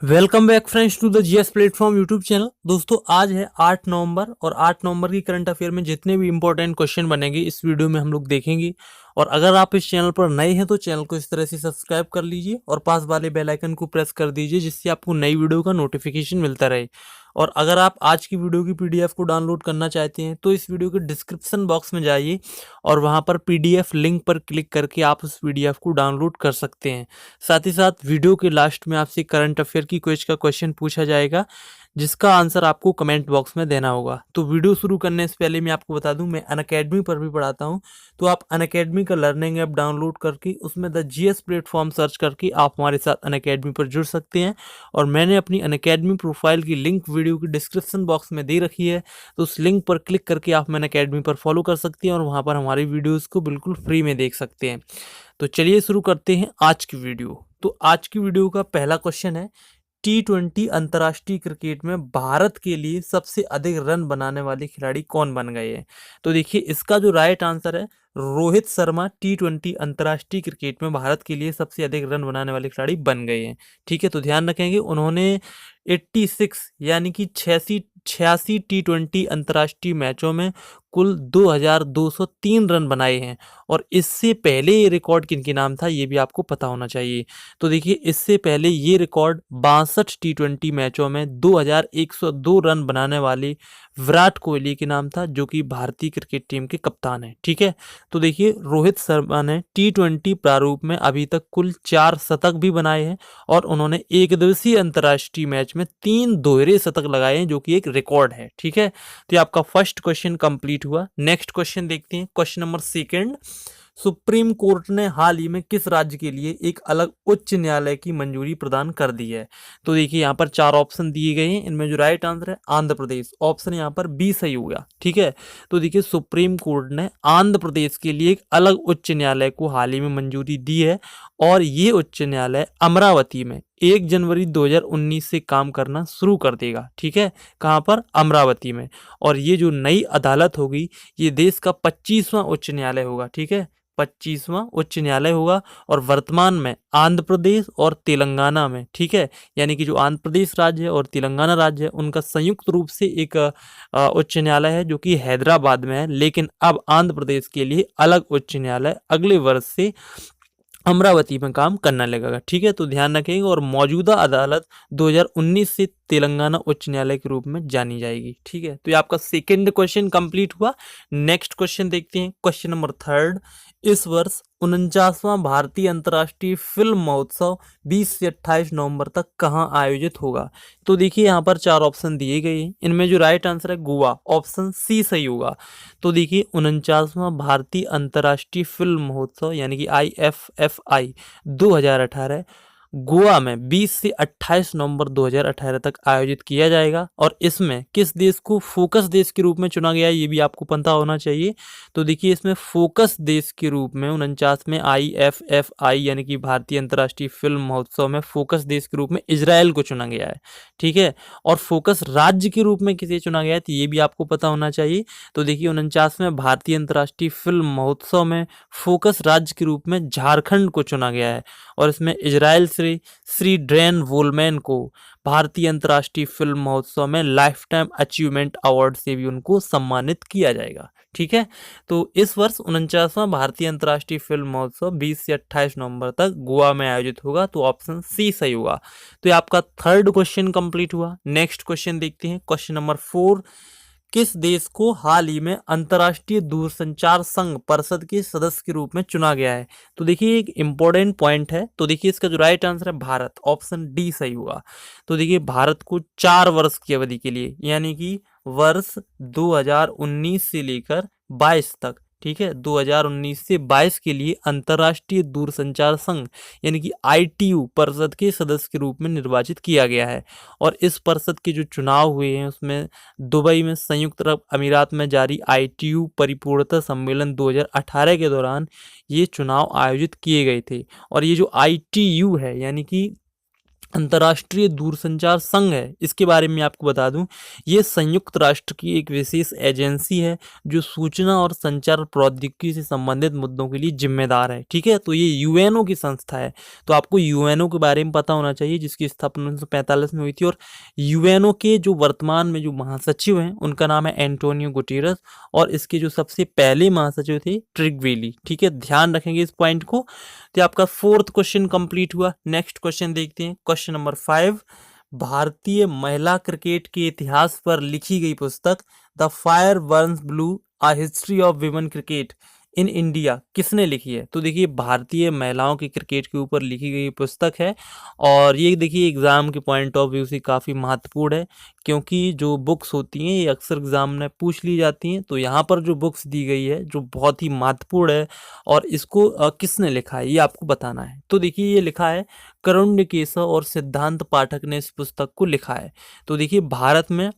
Welcome back friends to the GS platform YouTube channel. दोस्तों आज है 8 नवंबर और 8 नवंबर की करंट अफेयर में जितने भी इंपॉर्टेंट क्वेश्चन बनेंगे इस वीडियो में हम लोग देखेंगे। और अगर आप इस चैनल पर नए हैं तो चैनल को इस तरह से सब्सक्राइब कर लीजिए और पास वाले बेल आइकन को प्रेस कर दीजिए जिससे आपको नई वीडियो का नोटिफिकेशन मिलता रहे। और अगर आप आज की वीडियो की पीडीएफ को डाउनलोड करना चाहते हैं तो इस वीडियो के डिस्क्रिप्शन बॉक्स में जाइए और वहां पर पीडीएफ लिंक पर क्लिक करके आप उस पीडीएफ को डाउनलोड कर सकते हैं। साथ ही साथ वीडियो के लास्ट में आपसे करंट अफेयर की क्विज का क्वेश्चन पूछा जाएगा जिसका आंसर आपको कमेंट बॉक्स में देना होगा। तो वीडियो शुरू करने से पहले मैं आपको बता दूं मैं अनअकैडमी पर भी पढ़ाता हूं, तो आप अनअकैडमी का लर्निंग ऐप डाउनलोड करके उसमें द जीएस प्लेटफॉर्म सर्च करके आप हमारे साथ अनअकैडमी पर जुड़ सकते हैं। और मैंने अपनी अनअकैडमी प्रोफाइल की लिंक वीडियो की डिस्क्रिप्शन बॉक्स में दे रखी है, तो उस लिंक पर क्लिक करके आप अनअकैडमी पर फॉलो कर सकते हैं और वहाँ पर हमारी वीडियोज़ को बिल्कुल फ्री में देख सकते हैं। तो चलिए शुरू करते हैं आज की वीडियो। तो आज की वीडियो का पहला क्वेश्चन है, T20 अंतर्राष्ट्रीय क्रिकेट में भारत के लिए सबसे अधिक रन बनाने वाले खिलाड़ी कौन बन गए हैं? तो देखिए इसका जो राइट आंसर है रोहित शर्मा T20 अंतर्राष्ट्रीय क्रिकेट में भारत के लिए सबसे अधिक रन बनाने वाले खिलाड़ी बन गए हैं। ठीक है, तो ध्यान रखेंगे उन्होंने 86 यानी कि 86 T20 अंतर्राष्ट्रीय मैचों में कुल 2203 रन बनाए हैं। और इससे पहले ये रिकॉर्ड किनके नाम था ये भी आपको पता होना चाहिए। तो देखिए इससे पहले ये रिकॉर्ड 62 T20 मैचों में 2102 रन बनाने वाले विराट कोहली के नाम था, जो कि भारतीय क्रिकेट टीम के कप्तान है। ठीक है, तो देखिए रोहित शर्मा ने T20 प्रारूप में अभी तक कुल 4 शतक भी बनाए हैं और उन्होंने एक दिवसीय अंतर्राष्ट्रीय मैच में 3 दोहरे शतक लगाए हैं, जो कि एक रिकॉर्ड है। ठीक है, तो ये आपका फर्स्ट क्वेश्चन कंप्लीट हुआ। नेक्स्ट क्वेश्चन देखते हैं, question number second. Supreme court ने हाल ही में किस राज्य के लिए एक अलग उच्च न्यायालय की मंजूरी प्रदान कर दी है? तो देखिए यहाँ पर 4 ऑप्शन दिए गए हैं, इनमें जो राइट आंसर है आंध्र प्रदेश, ऑप्शन यहाँ पर बी सही हो गया। ठीक है, तो देखिए सुप्रीम कोर्ट ने आंध्र प्रदेश के लिए एक अलग उच्च न्यायालय को हाल ही में मंजूरी दी है और ये उच्च न्यायालय अमरावती में 1 जनवरी 2019 से काम करना शुरू कर देगा। ठीक है, कहाँ पर? अमरावती में। और ये जो नई अदालत होगी ये देश का 25वां उच्च न्यायालय होगा। ठीक है, 25वां उच्च न्यायालय होगा और वर्तमान में आंध्र प्रदेश और तेलंगाना में, ठीक है, यानी कि जो आंध्र प्रदेश राज्य है और तेलंगाना राज्य है उनका संयुक्त रूप से एक उच्च न्यायालय है जो कि हैदराबाद में है। लेकिन अब आंध्र प्रदेश के लिए अलग उच्च न्यायालय अगले वर्ष से अमरावती में काम करने लगेगा। ठीक है, तो ध्यान रखेंगे। और मौजूदा अदालत 2019 से तेलंगाना उच्च न्यायालय के रूप में जानी जाएगी। ठीक है, तो ये आपका सेकंड क्वेश्चन कंप्लीट हुआ। नेक्स्ट क्वेश्चन देखते हैं, क्वेश्चन नंबर थर्ड। इस वर्ष 49वां भारतीय अंतर्राष्ट्रीय फिल्म महोत्सव 20 से 28 नवंबर तक कहाँ आयोजित होगा? तो देखिए यहाँ पर 4 ऑप्शन दिए गए हैं, इनमें जो राइट आंसर है गोवा, ऑप्शन सी सही होगा। तो देखिए 49वां भारतीय अंतर्राष्ट्रीय फिल्म महोत्सव यानी कि IFFI 2018 गोवा में 20 से 28 नवंबर 2018 तक आयोजित किया जाएगा। और इसमें किस देश को फोकस देश के रूप में चुना गया है ये भी आपको पता होना चाहिए। तो देखिए इसमें फोकस देश के रूप में 49वें IFFI यानी कि भारतीय अंतर्राष्ट्रीय फिल्म महोत्सव में फोकस देश के रूप में इजराइल को चुना गया है। ठीक है, और फोकस राज्य के रूप में किसे चुना गया है तो ये भी आपको पता होना चाहिए। तो देखिए 49वें भारतीय अंतर्राष्ट्रीय फिल्म महोत्सव में फोकस राज्य के रूप में झारखंड को चुना गया है और इसमें इजराइल से श्री ड्रेन वोलमैन को भारतीय अंतर्राष्ट्रीय फिल्म महोत्सव में लाइफ टाइम अचीवमेंट अवार्ड से भी उनको सम्मानित किया जाएगा। ठीक है, तो इस वर्ष 49वां भारतीय अंतर्राष्ट्रीय फिल्म महोत्सव 20 से 28 नवंबर तक गोवा में आयोजित होगा, तो ऑप्शन सी सही होगा। तो ये आपका थर्ड क्वेश्चन कंप्लीट हुआ। नेक्स्ट क्वेश्चन देखते हैं, क्वेश्चन नंबर 4। किस देश को हाल ही में अंतर्राष्ट्रीय दूरसंचार संघ परिषद के सदस्य के रूप में चुना गया है? तो देखिए एक इंपॉर्टेंट पॉइंट है, तो देखिए इसका जो राइट आंसर है भारत, ऑप्शन डी सही होगा। तो देखिए भारत को 4 वर्ष की अवधि के लिए यानी कि वर्ष 2019 से लेकर 22 तक, ठीक है, 2019 से 22 के लिए अंतर्राष्ट्रीय दूरसंचार संघ यानी कि ITU परिषद के सदस्य के रूप में निर्वाचित किया गया है। और इस परिषद के जो चुनाव हुए हैं उसमें दुबई में संयुक्त अरब अमीरात में जारी ITU परिपूर्णता सम्मेलन 2018 के दौरान ये चुनाव आयोजित किए गए थे। और ये जो ITU है यानी कि अंतर्राष्ट्रीय दूरसंचार संघ है, इसके बारे में आपको बता दूं, ये संयुक्त राष्ट्र की एक विशेष एजेंसी है जो सूचना और संचार प्रौद्योगिकी से संबंधित मुद्दों के लिए जिम्मेदार है। ठीक है, तो ये यूएनओ की संस्था है। तो आपको यूएनओ के बारे में पता होना चाहिए, जिसकी स्थापना 1945 में हुई थी। और यूएनओ के जो वर्तमान में जो महासचिव हैं उनका नाम है एंटोनियो गुटेरस, और इसके जो सबसे पहले महासचिव थे ट्रिगवेली। ठीक है, ध्यान रखेंगे इस पॉइंट को। तो आपका फोर्थ क्वेश्चन कंप्लीट हुआ। नेक्स्ट क्वेश्चन देखते हैं, क्वेश्चन नंबर 5। भारतीय महिला क्रिकेट के इतिहास पर लिखी गई पुस्तक the fire Burns blue a history of women cricket in India किसने लिखी है? तो देखिए, भारतीय महिलाओं की क्रिकेट के ऊपर लिखी गई पुस्तक है, और ये देखिए एग्जाम के पॉइंट ऑफ व्यू से काफ़ी महत्वपूर्ण है, क्योंकि जो बुक्स होती हैं ये अक्सर एग्जाम में पूछ ली जाती हैं। तो यहाँ पर जो बुक्स दी गई है जो बहुत ही महत्वपूर्ण है, और इसको किसने लिखा है ये आपको बताना है। तो देखिए, ये लिखा है करुण्य केशव और सिद्धांत पाठक ने इस पुस्तक को लिखा है। तो देखिए, भारत में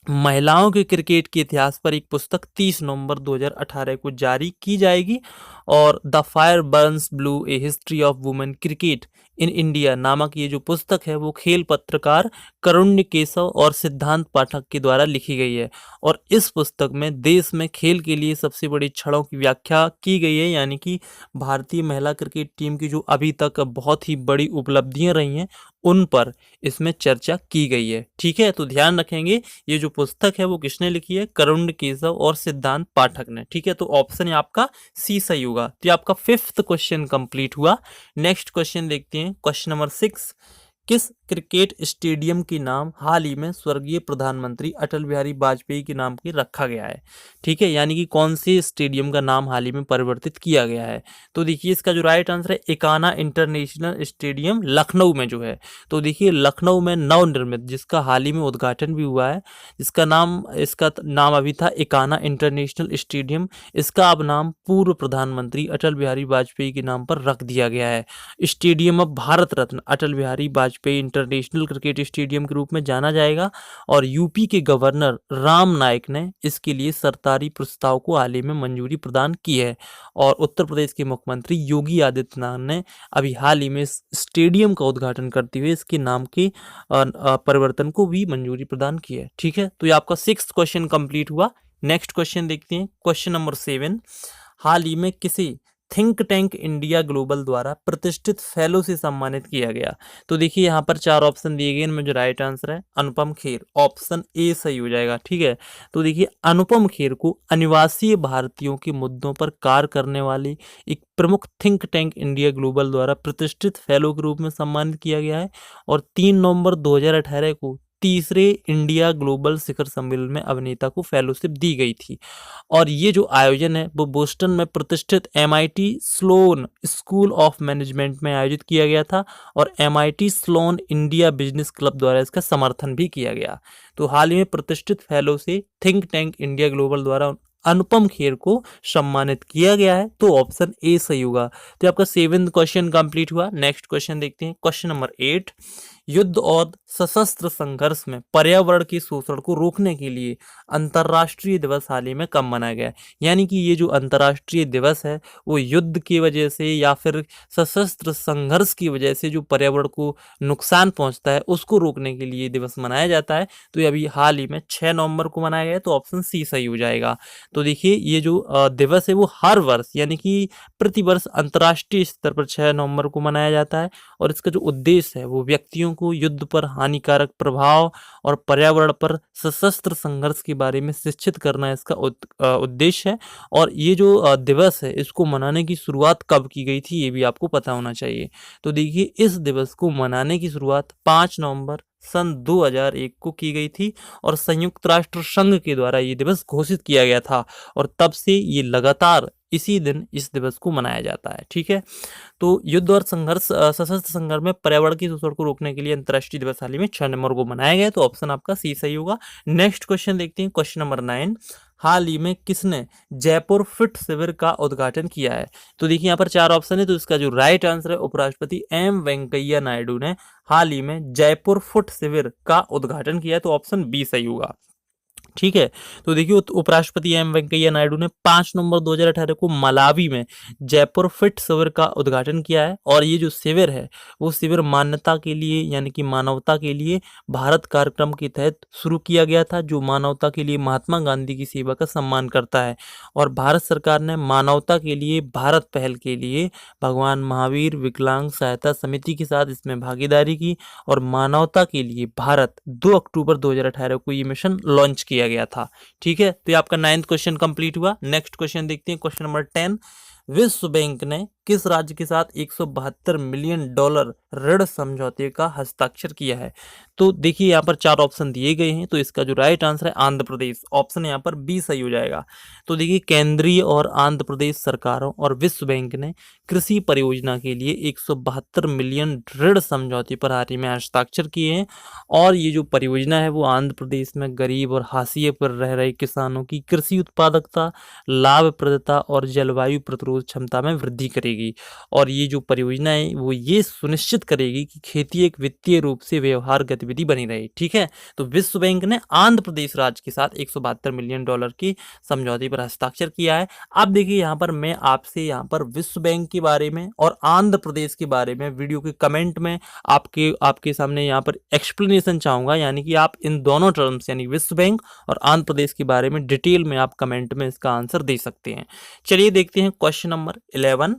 महिलाओं के क्रिकेट के इतिहास पर एक पुस्तक 30 नवंबर 2018 को जारी की जाएगी, और the fire Burns blue A history of women cricket in India नामक ये जो पुस्तक है वो खेल पत्रकार करुण्य केशव और सिद्धांत पाठक के द्वारा लिखी गई है। और इस पुस्तक में देश में खेल के लिए सबसे बड़ी क्षणों की व्याख्या की गई है, यानी कि भारतीय महिला क्रिकेट टीम की जो अभी तक बहुत ही बड़ी उपलब्धियां रही हैं उन पर इसमें चर्चा की गई है। ठीक है, तो ध्यान रखेंगे ये जो पुस्तक है वो किसने लिखी है? करुण केशव और सिद्धांत पाठक ने। ठीक है, तो ऑप्शन है आपका सी सही होगा। तो ये आपका 5th क्वेश्चन कंप्लीट हुआ। नेक्स्ट क्वेश्चन देखते हैं, क्वेश्चन नंबर 6। किस क्रिकेट स्टेडियम के नाम हाल ही में स्वर्गीय प्रधानमंत्री अटल बिहारी वाजपेयी के नाम के रखा गया है? ठीक है, यानी कि कौन से स्टेडियम का नाम हाल ही में परिवर्तित किया गया है? तो देखिए, इसका जो राइट आंसर है इकाना इंटरनेशनल स्टेडियम लखनऊ में जो है। तो देखिए, लखनऊ में नवनिर्मित, जिसका हाल ही में उद्घाटन भी हुआ है, इसका नाम अभी था इकाना इंटरनेशनल स्टेडियम। इसका अब नाम पूर्व प्रधानमंत्री अटल बिहारी वाजपेयी के नाम पर रख दिया गया है। स्टेडियम अब Bharat Ratna Atal Bihari Vajpayee international cricket stadium के रूप में जाना जाएगा, और यूपी के गवर्नर राम नाईक ने इसके लिए सरकारी प्रस्ताव को हाल ही में मंजूरी प्रदान की है, और उत्तर प्रदेश के मुख्यमंत्री योगी आदित्यनाथ ने अभी हाल ही में इस स्टेडियम का उद्घाटन करते हुए इसके नाम के परिवर्तन को भी मंजूरी प्रदान की है। ठीक है, तो ये आपका 6th क्वेश्चन कंप्लीट हुआ। नेक्स्ट क्वेश्चन देखते हैं, क्वेश्चन नंबर 7। हाल ही में किसी थिंक टैंक इंडिया ग्लोबल द्वारा प्रतिष्ठित फेलो से सम्मानित किया गया? तो देखिए, यहाँ पर 4 ऑप्शन दिए गए, इनमें जो राइट आंसर है अनुपम खेर, ऑप्शन ए सही हो जाएगा। ठीक है, तो देखिए, अनुपम खेर को अनिवासी भारतीयों के मुद्दों पर कार्य करने वाली एक प्रमुख थिंक टैंक इंडिया ग्लोबल द्वारा प्रतिष्ठित फेलो के रूप में सम्मानित किया गया है, और 3 नवंबर 2018 को तीसरे इंडिया ग्लोबल शिखर सम्मेलन में अभिनेता को फेलोशिप दी गई थी। और ये जो आयोजन है वो बोस्टन में प्रतिष्ठित MIT Sloan school of management में आयोजित किया गया था, और MIT Sloan India business club द्वारा इसका समर्थन भी किया गया। तो हाल ही में प्रतिष्ठित फेलो से थिंक टैंक इंडिया ग्लोबल द्वारा अनुपम खेर को सम्मानित किया गया है, तो ऑप्शन ए सही होगा। तो आपका 7th क्वेश्चन कंप्लीट हुआ। नेक्स्ट क्वेश्चन देखते हैं, क्वेश्चन नंबर 8। युद्ध और सशस्त्र संघर्ष में पर्यावरण के शोषण को रोकने के लिए अंतर्राष्ट्रीय दिवस हाल ही में कब मनाया गया? यानी कि ये जो अंतर्राष्ट्रीय दिवस है वो युद्ध की वजह से या फिर सशस्त्र संघर्ष की वजह से जो पर्यावरण को नुकसान पहुंचता है उसको रोकने के लिए दिवस मनाया जाता है। तो ये अभी हाल ही में 6 नवंबर को मनाया गया है, तो ऑप्शन सी सही हो जाएगा। तो देखिए, ये जो दिवस है वो हर वर्ष यानी कि प्रतिवर्ष अंतर्राष्ट्रीय स्तर पर 6 नवंबर को मनाया जाता है, और इसका जो उद्देश्य है वो व्यक्तियों को युद्ध पर हानिकारक प्रभाव और पर्यावरण पर सशस्त्र संघर्ष के बारे में शिक्षित करना इसका उद्देश्य है। और ये जो दिवस है इसको मनाने की शुरुआत कब की गई थी ये भी आपको पता होना चाहिए। तो देखिए, इस दिवस को मनाने की शुरुआत 5 नवंबर सन 2001 को की गई थी, और संयुक्त राष्ट्र संघ के द्वारा ये दिवस घोषित किया गया था, और तब से ये लगातार इसी दिन इस दिवस को मनाया जाता है। ठीक है, तो युद्ध और संघर्ष सशस्त्र संघर्ष में पर्यावरण की शोषण को रोकने के लिए अंतर्राष्ट्रीय दिवस हाल ही में 6 नवंबर को मनाया गया, तो ऑप्शन आपका सी सही होगा। नेक्स्ट क्वेश्चन देखते हैं, क्वेश्चन नंबर 9। हाल ही में किसने जयपुर फिट शिविर का उद्घाटन किया है? तो देखिए, यहाँ पर 4 ऑप्शन है, तो इसका जो राइट आंसर है उपराष्ट्रपति M वेंकैया नायडू ने हाल ही में जयपुर फुट शिविर का उद्घाटन किया है, तो ऑप्शन बी सही होगा। ठीक है। तो देखिए उपराष्ट्रपति एम वेंकैया नायडू ने 5 नवंबर 2018 को मलावी में जयपुर फिट शिविर का उद्घाटन किया है और ये जो शिविर है वो शिविर मान्यता के लिए यानी कि मानवता के लिए भारत कार्यक्रम के तहत शुरू किया गया था, जो मानवता के लिए महात्मा गांधी की सेवा का सम्मान करता है। और भारत सरकार ने मानवता के लिए भारत पहल के लिए भगवान महावीर विकलांग सहायता समिति के साथ इसमें भागीदारी की और मानवता के लिए भारत 2 अक्टूबर 2018 को ये मिशन लॉन्च किया गया था। ठीक है, तो ये आपका 9th क्वेश्चन कंप्लीट हुआ। नेक्स्ट क्वेश्चन देखते हैं, क्वेश्चन नंबर 10। विश्व बैंक ने किस राज्य के साथ 172 मिलियन डॉलर ऋण समझौते का हस्ताक्षर किया है? तो देखिए यहाँ पर 4 ऑप्शन दिए गए हैं, तो इसका जो राइट आंसर है आंध्र प्रदेश, ऑप्शन यहाँ पर बी सही हो जाएगा। तो देखिए केंद्रीय और आंध्र प्रदेश सरकारों और विश्व बैंक ने कृषि परियोजना के लिए 172 मिलियन ऋण समझौते पर हाल ही में हस्ताक्षर किए हैं और ये जो परियोजना है वो आंध्र प्रदेश में गरीब और हाशिए पर रह रहे किसानों की कृषि उत्पादकता, लाभप्रदता और जलवायु प्रतिरोध क्षमता में वृद्धि करेगी। और ये जो परियोजना है वो ये सुनिश्चित करेगी कि खेती एक वित्तीय रूप से व्यवहार गतिविधि बनी रहे। ठीक है, तो विश्व बैंक ने आंध्र प्रदेश राज्य के साथ 172 मिलियन डॉलर की समझौते पर हस्ताक्षर किया है। अब देखिए यहाँ पर मैं आपसे यहाँ पर विश्व बैंक के बारे में और आंध्र प्रदेश के बारे में वीडियो के कमेंट में आपके सामने यहाँ पर एक्सप्लेनेशन चाहूंगा, यानी कि आप इन दोनों टर्म्स यानी विश्व बैंक और आंध्र प्रदेश के बारे में डिटेल में आप कमेंट में इसका आंसर दे सकते हैं। चलिए देखते हैं क्वेश्चन नंबर 11।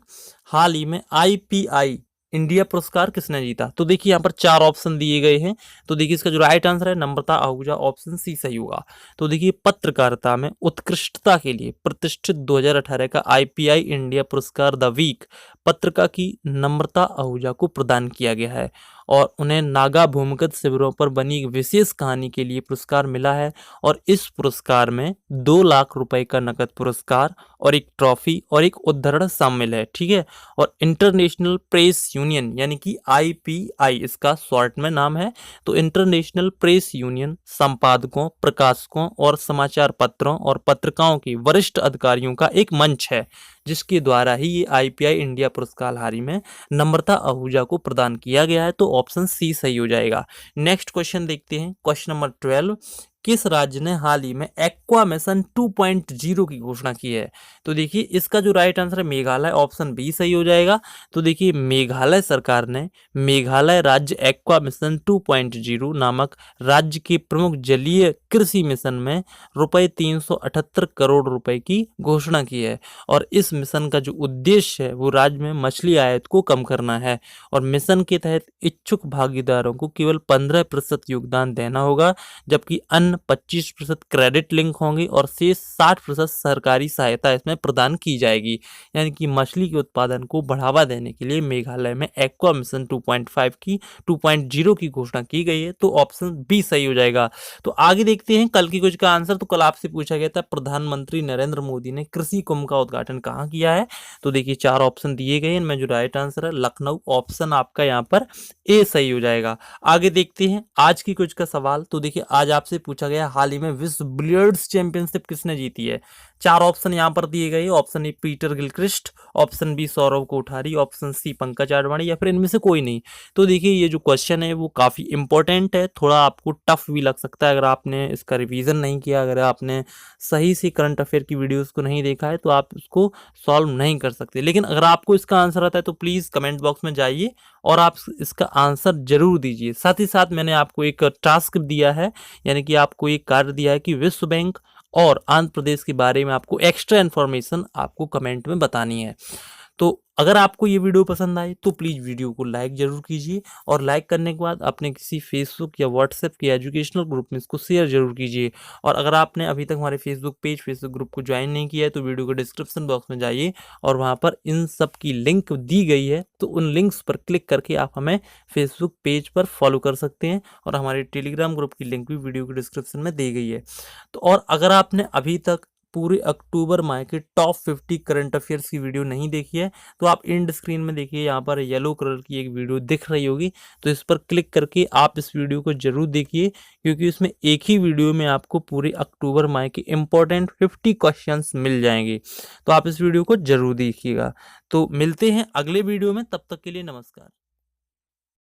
हाल ही में IPI इंडिया पुरस्कार किसने जीता? तो देखिए यहाँ पर 4 ऑप्शन दिए गए हैं, तो देखिए इसका जो राइट आंसर है नम्रता आहूजा, ऑप्शन सी सही होगा। तो देखिए पत्रकारिता में उत्कृष्टता के लिए प्रतिष्ठित 2018 का IPI इंडिया पुरस्कार द वीक पत्रकार की नम्रता आहूजा को प्रदान किया गया है और उन्हें नागा भूमिगत शिविरों पर बनी एक विशेष कहानी के लिए पुरस्कार मिला है और इस पुरस्कार में 2 लाख रुपए का नकद पुरस्कार और एक ट्रॉफी और एक उद्धरण शामिल है। ठीक है, और इंटरनेशनल प्रेस यूनियन यानी कि IPI इसका शॉर्ट में नाम है, तो इंटरनेशनल प्रेस यूनियन संपादकों, प्रकाशकों और समाचार पत्रों और पत्रिकाओं के वरिष्ठ अधिकारियों का एक मंच है जिसके द्वारा ही ये IPI इंडिया पुरस्कार हाल ही में नम्रता आहूजा को प्रदान किया गया है, तो ऑप्शन सी सही हो जाएगा। नेक्स्ट क्वेश्चन देखते हैं, क्वेश्चन नंबर 12। किस राज्य ने हाल ही में एक्वा मिशन 2.0 की घोषणा की है? तो देखिए इसका जो राइट आंसर है मेघालय, ऑप्शन बी सही हो जाएगा। तो देखिए मेघालय सरकार ने मेघालय राज्य एक्वा मिशन 2.0 नामक राज्य के प्रमुख जलीय कृषि मिशन में रुपए 378 करोड़ रुपए की घोषणा की है और इस मिशन का जो उद्देश्य है वो राज्य में मछली आयात को कम करना है और मिशन के तहत इच्छुक भागीदारों को केवल 15% योगदान देना होगा, जबकि अन्य 25% क्रेडिट लिंक होंगे और शेष 60% सरकारी सहायता इसमें प्रदान की जाएगी। यानी कि मछली के उत्पादन को बढ़ावा देने के लिए मेघालय में एक्वा मिशन 2.0 की घोषणा की गई है, तो ऑप्शन बी सही हो जाएगा। तो आगे देखते हैं कल की कुछ का आंसर। तो कल आपसे पूछा गया था प्रधानमंत्री नरेंद्र मोदी ने कृषि कुंभ का उद्घाटन कहाँ किया है? तो देखिए 4 ऑप्शन दिए गए, इनमें जो राइट आंसर है लखनऊ, ऑप्शन आपका यहाँ पर ए सही हो जाएगा। आगे देखते हैं आज की कुछ का सवाल। तो देखिए आज आपसे पूछा गया हाल ही में विश्व बिलियर्ड्स चैंपियनशिप किसने जीती है? 4 ऑप्शन यहाँ पर दिए गए, option A Peter Gilchrist, option B Saurav Kothari, option C Pankaj Advani या फिर इनमें से कोई नहीं। तो देखिए ये जो क्वेश्चन है वो काफी इंपॉर्टेंट है, थोड़ा आपको टफ भी लग सकता है अगर आपने इसका रिवीजन नहीं किया, अगर आपने सही से करंट अफेयर की वीडियोस को नहीं देखा है तो आप इसको सॉल्व नहीं कर सकते। लेकिन अगर आपको इसका आंसर आता है तो प्लीज कमेंट बॉक्स में जाइए और आप इसका आंसर जरूर दीजिए। साथ ही साथ मैंने आपको एक टास्क दिया है, यानी कि आपको एक कार्य दिया है कि विश्व बैंक और आंध्र प्रदेश के बारे में आपको एक्स्ट्रा इन्फॉर्मेशन आपको कमेंट में बतानी है। तो अगर आपको ये वीडियो पसंद आए तो प्लीज़ वीडियो को लाइक जरूर कीजिए और लाइक करने के बाद अपने किसी फेसबुक या व्हाट्सएप के एजुकेशनल ग्रुप में इसको शेयर जरूर कीजिए। और अगर आपने अभी तक हमारे फेसबुक ग्रुप को ज्वाइन नहीं किया है तो वीडियो के डिस्क्रिप्शन बॉक्स में जाइए और वहाँ पर इन सब की लिंक दी गई है, तो उन लिंक्स पर क्लिक करके आप हमें फेसबुक पेज पर फॉलो कर सकते हैं और हमारे टेलीग्राम ग्रुप की लिंक भी वीडियो के डिस्क्रिप्शन में दी गई है। तो और अगर आपने अभी तक पूरे अक्टूबर माह के टॉप 50 करंट अफेयर्स की वीडियो नहीं देखी है तो आप एंड स्क्रीन में देखिए, यहाँ पर येलो कलर की एक वीडियो दिख रही होगी, तो इस पर क्लिक करके आप इस वीडियो को जरूर देखिए क्योंकि इसमें एक ही वीडियो में आपको पूरे अक्टूबर माह के इंपॉर्टेंट 50 क्वेश्चंस मिल जाएंगे। तो आप इस वीडियो को जरूर देखिएगा। तो मिलते हैं अगले वीडियो में, तब तक के लिए नमस्कार।